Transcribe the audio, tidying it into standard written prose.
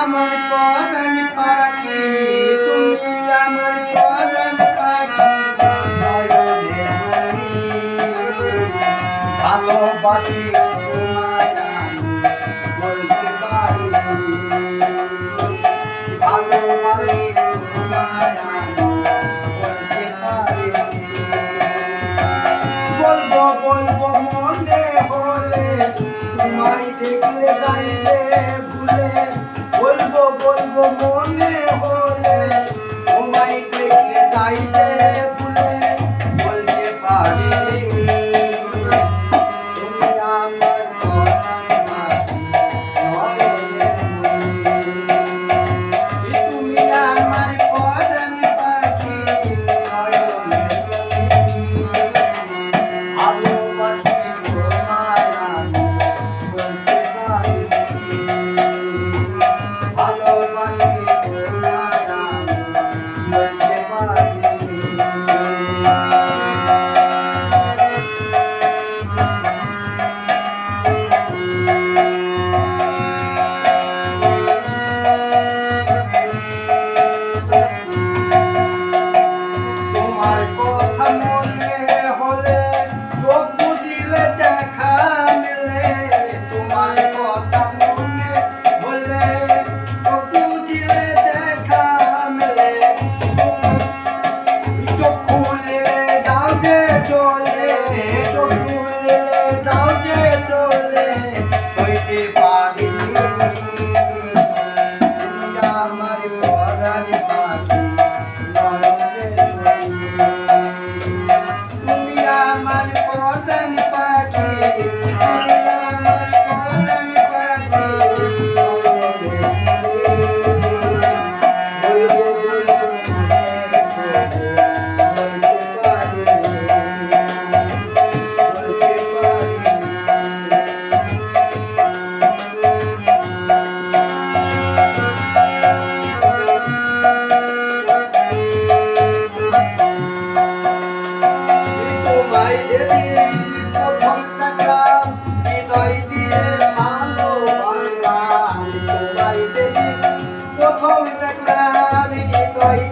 আমার পরাণ পাখি, তুমি আমার পরাণ পাখি, নয়নের মণি। ভালোবাসি তোমায় আমি বলতে পারি, ভালোবাসি তোমায় আমি বলতে পারি। বলবো বলবো মনে হলে, তোমায় দেখলে যাইতে ভুলে। বলবো বলবো মনে হলে, তোমায় দেখলে যাইতে ভুলে। বলতে পারি তুমি আমার পরাণ পাখি, নয়নের মণি। তুমি আমার পরাণ পাখি, নয়নের মণি। ভালোবাসি তোমায় আমি বলতে পারি, ভালোবাসি তোমায় আমি বলতে পারি। তোমার কথা মনে হলে, চোখ বুজিলে দেখা মেলে। তোমার কথা মনে হলে, চোখ বুজিলে দেখা মেলে। চোখ খুলে যাও যে চলে, চোখ খুলে যাও যে চলে, সইতে পারিনি। তুমি আমার পরাণ পাখি, নয়নের মণি। তুমি আমার পরাণ পাখি, তুমি আমার পরাণ পাখি, নয়নের মণি। বলবো বলবো মনে হলে, বলতে পারি, বলতে পারি। তোমায় যেদিন প্রথম দেখলাম, হৃদয় দিয়ে ভালোবাসলাম। তোমায় যেদিন প্রথম দেখলাম, হৃদয়